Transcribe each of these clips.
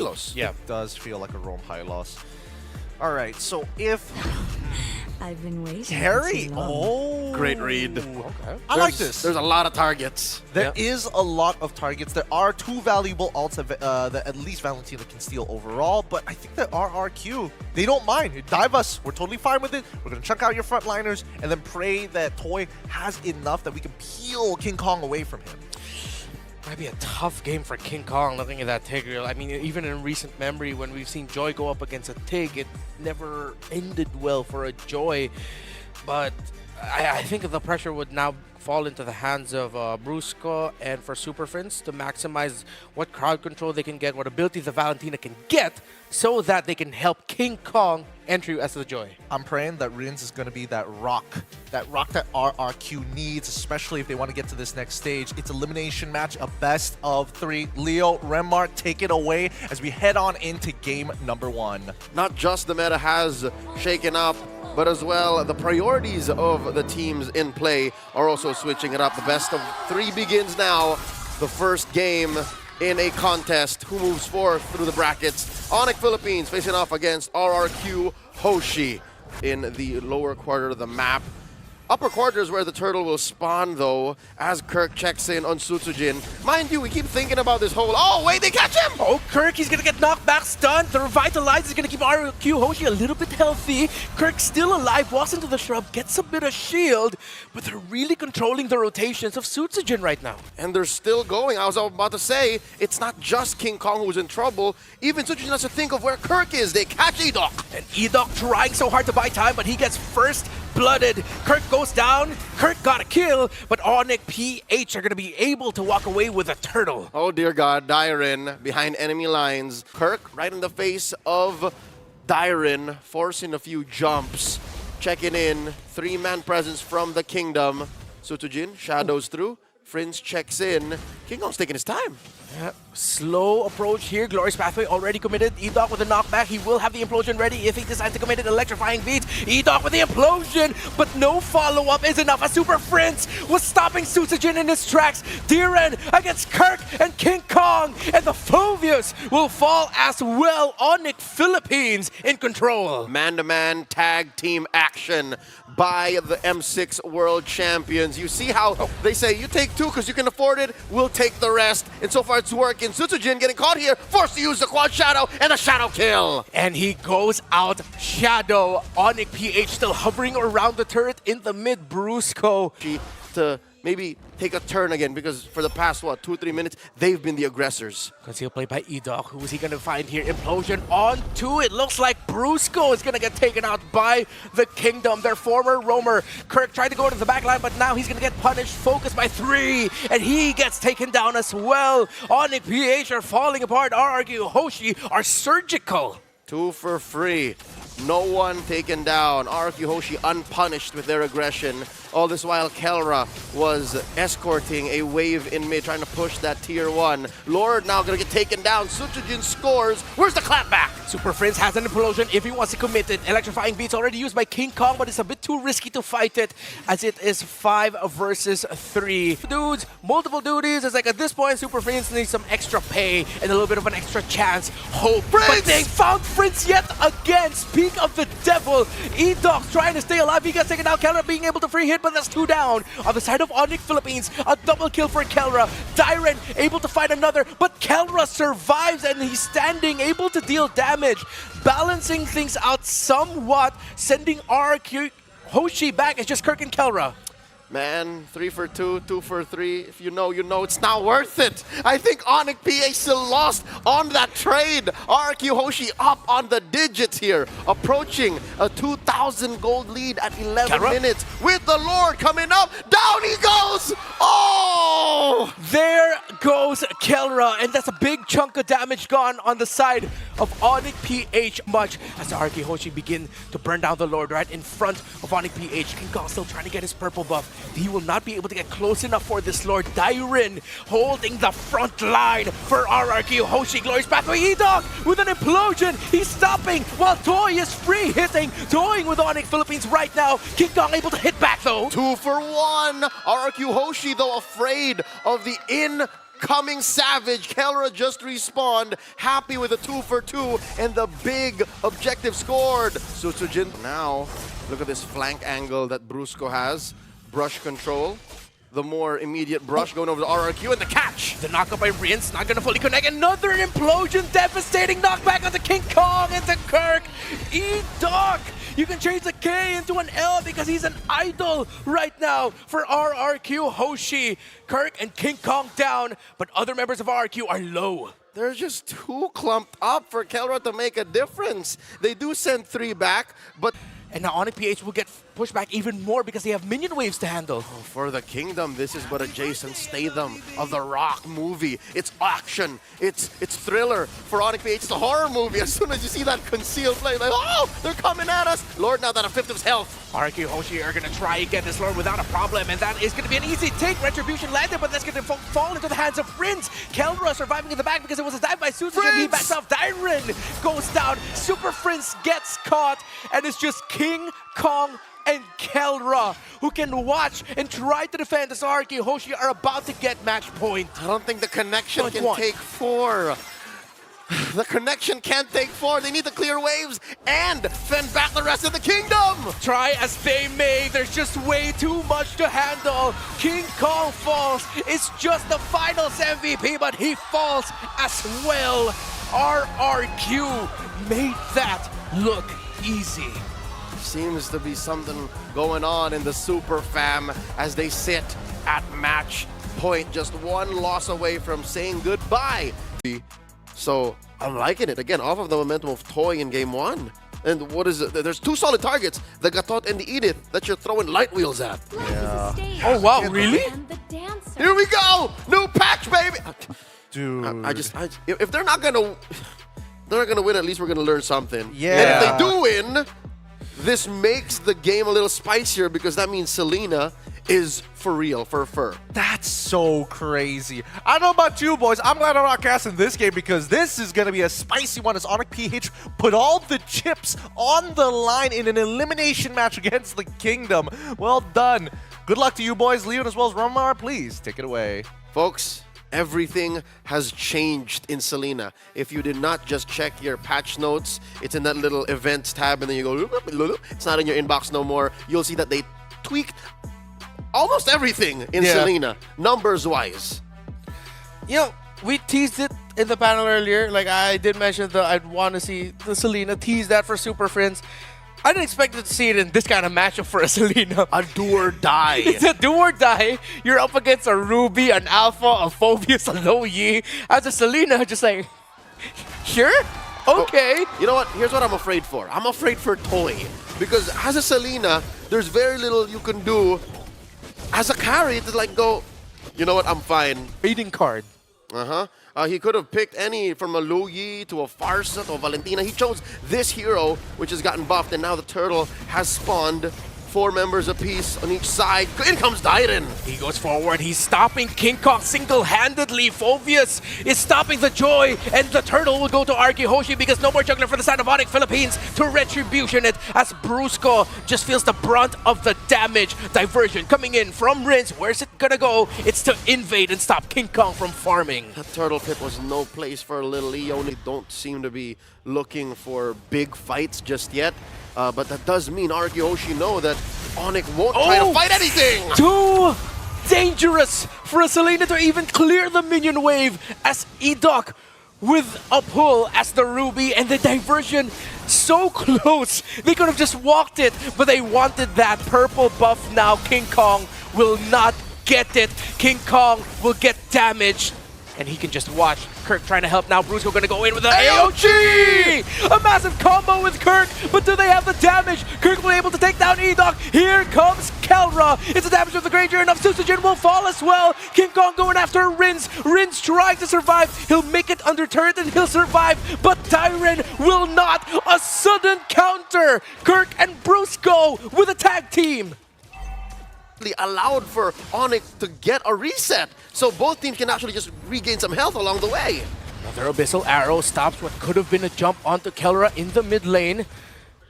loss. Yeah. It does feel like a Rome high loss. All right, so if I've been waiting. Harry, too long. Great read. Okay. I like this. There's a lot of targets. There is a lot of targets. There are 2 valuable ults that at least Valentina can steal overall, but I think that RRQ, they don't mind. Dive us. We're totally fine with it. We're going to chunk out your frontliners and then pray that Toy has enough that we can peel King Kong away from him. Might be a tough game for King Kong looking at that Tigreal. I mean, even in recent memory, when we've seen Joy go up against a Tig, it never ended well for a Joy. But I think the pressure would now fall into the hands of Brusco and for Super Friends to maximize what crowd control they can get, what abilities the Valentina can get, so that they can help King Kong enter as the Joy. I'm praying that Rins is going to be that rock that RRQ needs, especially if they want to get to this next stage. It's elimination match, a best of 3. Leo, Remar, take it away as we head on into game number 1. Not just the meta has shaken up, but as well the priorities of the teams in play are also switching it up. The best of 3 begins now. The first game in a contest. Who moves forth through the brackets? Onic Philippines facing off against RRQ Hoshi in the lower quarter of the map. Upper quarter is where the turtle will spawn, though, as Kirk checks in on Sutsujin. Mind you, we keep thinking about this whole... Oh, wait, they catch him! Oh, Kirk, he's going to get knocked back, stunned. The Revitalize is going to keep RRQ Hoshi a little bit healthy. Kirk still alive, walks into the shrub, gets a bit of shield, but they're really controlling the rotations of Sutsujin right now. And they're still going. I was about to say, it's not just King Kong who's in trouble. Even Sutsujin has to think of where Kirk is. They catch Edok. And Edok trying so hard to buy time, but he gets first blooded. Kirk goes down. Kirk got a kill, but Onic PH are going to be able to walk away with a turtle. Oh dear God, Dyren behind enemy lines. Kirk right in the face of Dyren, forcing a few jumps. Checking in, 3-man presence from the kingdom. Sutsujin shadows through. Frinz checks in. King Kong's taking his time. Yep. Slow approach here. Glorious Pathway already committed. Edok with a knockback. He will have the implosion ready if he decides to commit it. Electrifying beats. Edok with the implosion, but no follow-up is enough. A Super Prince was stopping Sutsujin in his tracks. Diren against Kirk and King Kong, and the Phobius will fall as well. Onic Philippines in control. Man-to-man tag team action by the M6 World Champions. You see how they say, you take 2 because you can afford it, we'll take the rest. And so far it's working. Sutsujin getting caught here, forced to use the quad shadow and a shadow kill. And he goes out shadow. Onic PH still hovering around the turret in the mid. Brusco To maybe take a turn again, because for the past, 2-3 minutes, they've been the aggressors. Concealed play by Edok. Who is he going to find here? Implosion on 2. It looks like Brusco is going to get taken out by the Kingdom, their former roamer. Kirk tried to go to the back line, but now he's going to get punished. Focused by 3, and he gets taken down as well. Onic PH are falling apart. RRQ Hoshi are surgical. 2 for free. No one taken down. RRQ Hoshi unpunished with their aggression. All this while, Kelra was escorting a wave in mid, trying to push that tier 1. Lord now gonna get taken down. Sutsujin scores. Where's the clapback? Super Prince has an implosion if he wants to commit it. Electrifying beats already used by King Kong, but it's a bit too risky to fight it, as it is 5 versus 3. Dudes, multiple duties. It's like at this point, Super Prince needs some extra pay and a little bit of an extra chance. Hope. Prince! But they found Prince yet again. Speak of the devil. Edok's trying to stay alive. He gets taken out. Kelra being able to free hit, but that's 2 down. On the side of Onic Philippines, a double kill for Kelra. Dyren able to find another, but Kelra survives and he's standing, able to deal damage. Balancing things out somewhat, sending RRQ Hoshi back. It's just Kirk and Kelra. Man, 3 for 2, 2 for 3. If you know, you know. It's not worth it. I think Onic PH still lost on that trade. RRQ Hoshi up on the digits here, approaching a 2,000 gold lead at 11 minutes. With the Lord coming up, down he goes. Oh! There goes Kelra, and that's a big chunk of damage gone on the side of Onic PH. Much as the RRQ Hoshi begin to burn down the Lord right in front of Onic PH. King Kong still trying to get his purple buff. He will not be able to get close enough for this Lord. Dyren holding the front line for RRQ Hoshi. Glorious Pathway. Edok with an implosion. He's stopping while Toy is free hitting. Toying with Onic Philippines right now. King Kong able to hit back though. 2 for 1. RRQ Hoshi, though, afraid of the coming savage. Kelra just respawned, happy with a 2 for 2 and the big objective scored. Sutsujin now, look at this flank angle that Brusco has. Brush control. The more immediate brush going over the RRQ and the catch. The knockup by Rince, not gonna fully connect. Another implosion, devastating knockback onto King Kong into Kirk. E-Doc, you can change the K into an L because he's an idol right now for RRQ Hoshi. Kirk and King Kong down, but other members of RRQ are low. They're just too clumped up for Kelra to make a difference. They do send 3 back, but And now Onic PH will get pushed back even more because they have minion waves to handle. for the Kingdom, this is what a Jason Statham of the Rock movie. It's action, it's thriller. For Onic PH, it's a horror movie. As soon as you see that concealed play, like, oh, they're coming at us. Lord, now that a fifth of his health. RRQ Hoshi are gonna try and get this Lord without a problem, and that is gonna be an easy take. Retribution landed, but that's gonna fall into the hands of Prince. Kelra surviving in the back because it was a dive by Susan, and he backs off. Dyron goes down. Super Prince gets caught, and it's just King Kong and Kelra who can watch and try to defend as RRQ Hoshi are about to get match point. I don't think the connection Point can one. take 4. The connection can't take 4. They need to clear waves and fend back the rest of the Kingdom. Try as they may, there's just way too much to handle. King Kong falls. It's just the finals MVP, but he falls as well. RRQ made that look easy. Seems to be something going on in the Super Fam as they sit at match point, just 1 loss away from saying goodbye. So I'm liking it. Again, off of the momentum of Toy in game 1. And what is it? There's 2 solid targets, the Gatot and the Edith, that you're throwing light wheels at. Oh wow, really? Here we go! New patch, baby! Dude. If they're not gonna win, at least we're gonna learn something. Yeah. And if they do win, this makes the game a little spicier because that means Selena is for real, for fur. That's so crazy. I don't know about you boys. I'm glad I'm not casting this game because this is going to be a spicy one as Onic PH put all the chips on the line in an elimination match against the Kingdom. Well done. Good luck to you boys. Leon as well as Romar, please take it away. Folks, everything has changed in Selena. If you did not just check your patch notes, it's in that little events tab and then you go, it's not in your inbox no more. You'll see that they tweaked almost everything in Selena, numbers-wise. You know, we teased it in the panel earlier. Like I did mention that I'd want to see the Selena tease that for Super Friends. I didn't expect to see it in this kind of matchup for a Selena. A do or die. It's a do or die. You're up against a Ruby, an Alpha, a Phobius, a Low Yi. As a Selena, just like, sure? Okay. You know what? Here's what I'm afraid for. I'm afraid for Toy. Because as a Selena, there's very little you can do. As a carry, to like go, you know what? I'm fine. Fading card. He could have picked any from a Lu Yi to a Farsa to a Valentina. He chose this hero, which has gotten buffed, and now the turtle has spawned 4 members apiece on each side. In comes Dyron. He goes forward. He's stopping King Kong single-handedly. Phobius is stopping the Joy, and the turtle will go to RRQ Hoshi because no more juggler for the side of Onic Philippines to retribution it as Brusco just feels the brunt of the damage. Diversion coming in from Rince. Where's it gonna go? It's to invade and stop King Kong from farming. That turtle pit was no place for Little Leo. They don't seem to be looking for big fights just yet. But that does mean RRQ Hoshi know that Onic won't try to fight anything! Too dangerous for a Selena to even clear the minion wave as E-Doc with a pull as the Ruby and the diversion so close. They could have just walked it, but they wanted that purple buff now. King Kong will not get it. King Kong will get damaged. And he can just watch Kirk trying to help now. Brusco gonna go in with the AOG! A massive combo with Kirk, but do they have the damage? Kirk will be able to take down E-Doc. Here comes Kelra. It's a damage with the Granger enough. Susujin will fall as well. King Kong going after Rince. Rince trying to survive. He'll make it under turret and he'll survive, but Tyron will not. A sudden counter. Kirk and Brusco with a tag team. Allowed for Onic to get a reset, so both teams can actually just regain some health along the way. Another Abyssal Arrow stops what could have been a jump onto Kelra in the mid lane.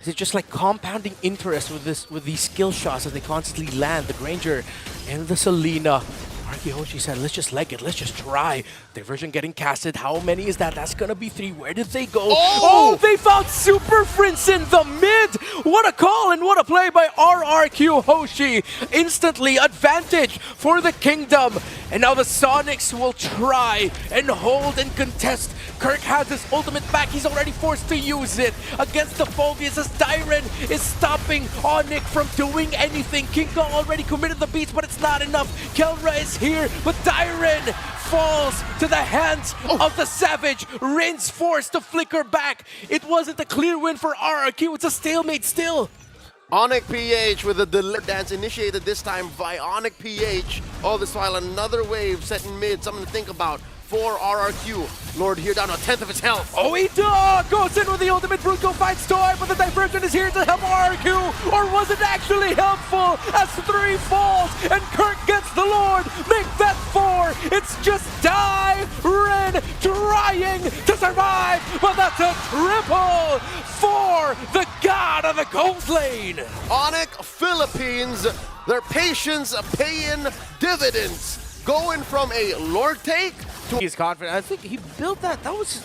Is it just like compounding interest with these skill shots as they constantly land? The Granger and the Selena RRQ Hoshi said, let's just leg it, let's just try. Diversion getting casted. How many is that? That's gonna be 3. Where did they go? Oh, they found Super Prince in the mid! What a call and what a play by RRQ Hoshi. Instantly advantage for the Kingdom. And now the Sonics will try and hold and contest. Kirk has his ultimate back. He's already forced to use it against the Phobias as Dyren is stopping Onic from doing anything. King Kong already committed the beats, but it's not enough. Kelra is here, but Dyren falls to the hands of the Savage. Rin's forced to flicker back. It wasn't a clear win for RRQ. It's a stalemate still. Onic PH with a delivery dance initiated this time by Onic PH. All this while another wave set in mid, something to think about for RRQ. Lord here down to 1/10 of his health. Oida goes in with the ultimate Bruto finds Toy, but the Diversion is here to help RRQ. Or was it actually helpful as 3 falls and Kirk gets the Lord? Make that 4. It's just Dyren trying to survive, but that's a triple for the god of the Coast Lane. Onic Philippines, their patience paying dividends. Going from a Lord take to He's confident. I think he built that. That was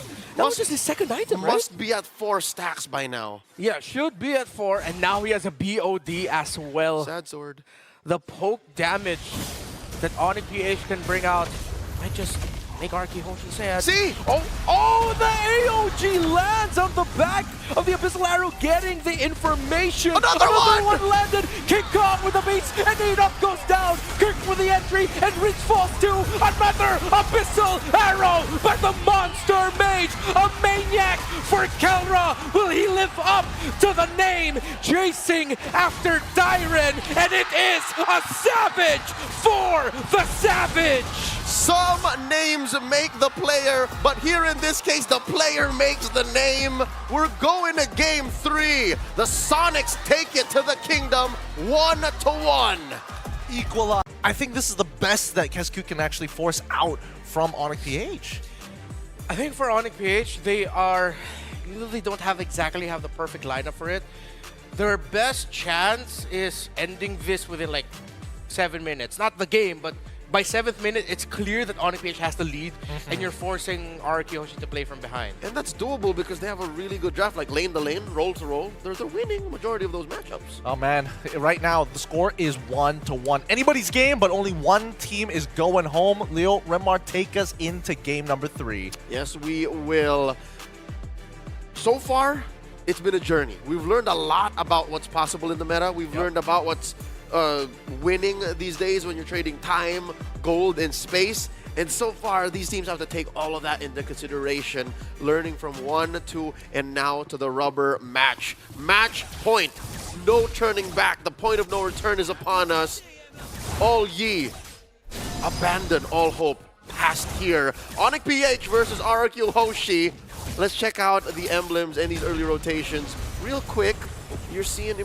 just his second item, right? must be at 4 stacks by now. Yeah, should be at 4, and now he has a BOD as well. Sad sword. The poke damage that Onic PH can bring out might just make RRQ Hoshi sad. See? Oh, the AOG lands on the back of the Abyssal Arrow, getting the information. Another one! Landed. King Kong with the beats, and Enoch goes down. Kirk with the entry, and Rich falls too. Another Abyssal Arrow by the Monster Mage. A maniac for Kelra. Will he live up to the name? Chasing after Dyren, and it is a Savage for the Savage. Some names make the player, but here in this case, the player makes the name. We're going to game 3. The Sonics take it to the Kingdom 1-1. Equalize. I think this is the best that Kesku can actually force out from Onic PH. I think for Onic PH, they don't have the perfect lineup for it. Their best chance is ending this within like 7 minutes. Not the game, but by 7th minute, it's clear that Onic PH has the lead, and you're forcing RRQ Hoshi to play from behind. And that's doable because they have a really good draft, like lane to lane, roll to roll. They're winning majority of those matchups. Oh man, right now the score is 1-1. Anybody's game, but only one team is going home. Leo, Remar, take us into game number 3. Yes, we will. So far, it's been a journey. We've learned a lot about what's possible in the meta. We've learned about what's winning these days when you're trading time, gold, and space. And so far, these teams have to take all of that into consideration, learning from 1, 2, and now to the rubber match. Match point. No turning back. The point of no return is upon us. All ye, abandon all hope. Past here. Onic PH versus RRQ Hoshi. Let's check out the emblems and these early rotations. Real quick, you're seeing...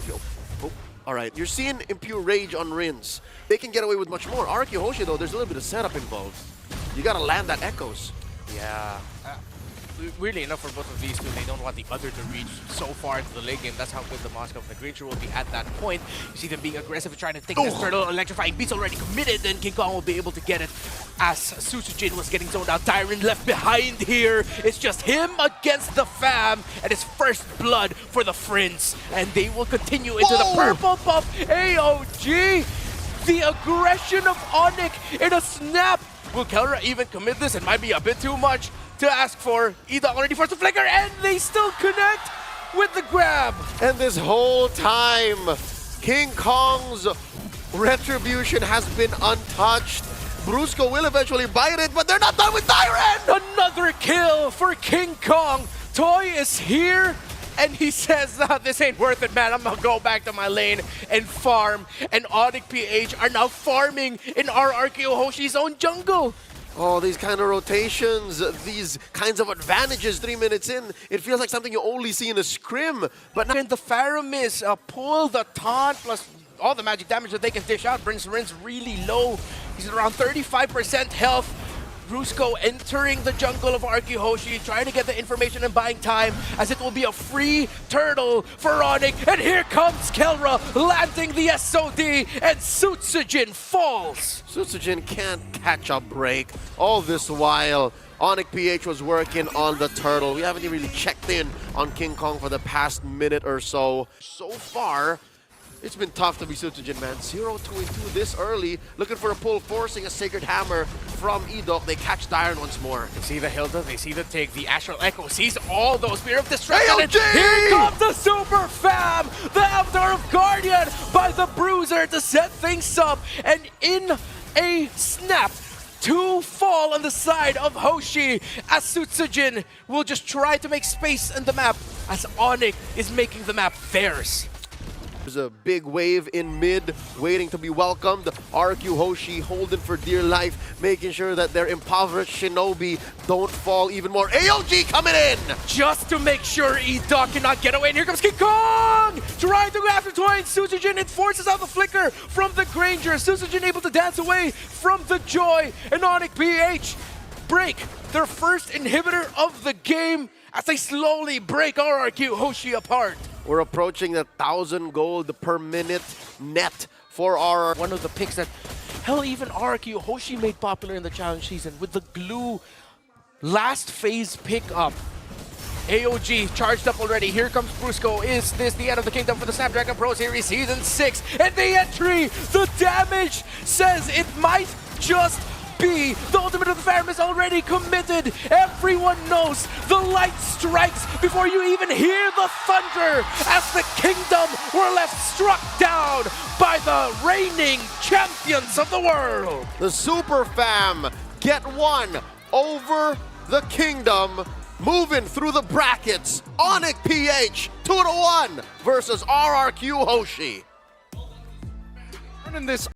All right, you're seeing Impure Rage on Rins. They can get away with much more. RRQ Hoshi, though, there's a little bit of setup involved. You gotta land that Echoes. Yeah. Weirdly enough, for both of these two, they don't want the other to reach so far into the late game. That's how good the Moscow and the Creature will be at that point. You see them being aggressive and trying to take this turtle. Electrifying Beats already committed, and King Kong will be able to get it as Susujin was getting zoned out. Dyren left behind here. It's just him against the fam, and it's first blood for the Friends. And they will continue into the purple buff AOG. The aggression of Onic in a snap. Will Kelra even commit this? It might be a bit too much to ask for. Ida already forced to flicker, and they still connect with the grab. And this whole time, King Kong's retribution has been untouched. Brusco will eventually bite it, but they're not done with Dyren! Another kill for King Kong. Toy is here, and he says, nah, this ain't worth it, man. I'm gonna go back to my lane and farm. And Onic PH are now farming in RRQ Hoshi's own jungle. Oh, these kind of rotations, these kinds of advantages 3 minutes in, it feels like something you only see in a scrim. But now the Faramis pull the taunt plus all the magic damage that they can dish out brings Rins really low. He's at around 35% health. Brusco entering the jungle of RRQ Hoshi, trying to get the information and buying time, as it will be a free turtle for Onic. And here comes Kelra, landing the SOD, and Sutsujin falls. Sutsujin can't catch a break. All this while, Onic PH was working on the turtle. We haven't even really checked in on King Kong for the past minute or so. So far, it's been tough to be Sutsujin, man. 0-2-2 this early, looking for a pull, forcing a Sacred Hammer from Edok. They catch Dyron once more. They see the Hilda, they see the take, the Astral Echo sees all those Spear of Destruction, and AOG! here comes the Super Fam! The Avatar of Guardian by the Bruiser to set things up, and in a snap, 2 fall on the side of Hoshi, as Sutsujin will just try to make space in the map, as Onic is making the map theirs. There's a big wave in mid, waiting to be welcomed. RRQ Hoshi holding for dear life, making sure that their impoverished shinobi don't fall even more. AOG coming in! Just to make sure Edok cannot get away, and here comes King Kong! Trying to go after Toy, and Sutsujin, it forces out the flicker from the Granger. Sutsujin able to dance away from the Joy, and Onic PH break their first inhibitor of the game as they slowly break RRQ Hoshi apart. We're approaching the 1,000 gold per minute net for RRQ. One of the picks that, hell, even RRQ Hoshi made popular in the challenge season with the glue last phase pickup. AOG charged up already. Here comes Brusco. Is this the end of the kingdom for the Snapdragon Pro Series Season 6? And the entry, the damage says it might just be. The ultimate of the Phantom is already committed. Everyone knows the light strikes before you even hear the thunder, as the kingdom were left struck down by the reigning champions of the world. The Super Fam get one over the kingdom, moving through the brackets. Onic PH 2-1 versus RRQ Hoshi. In this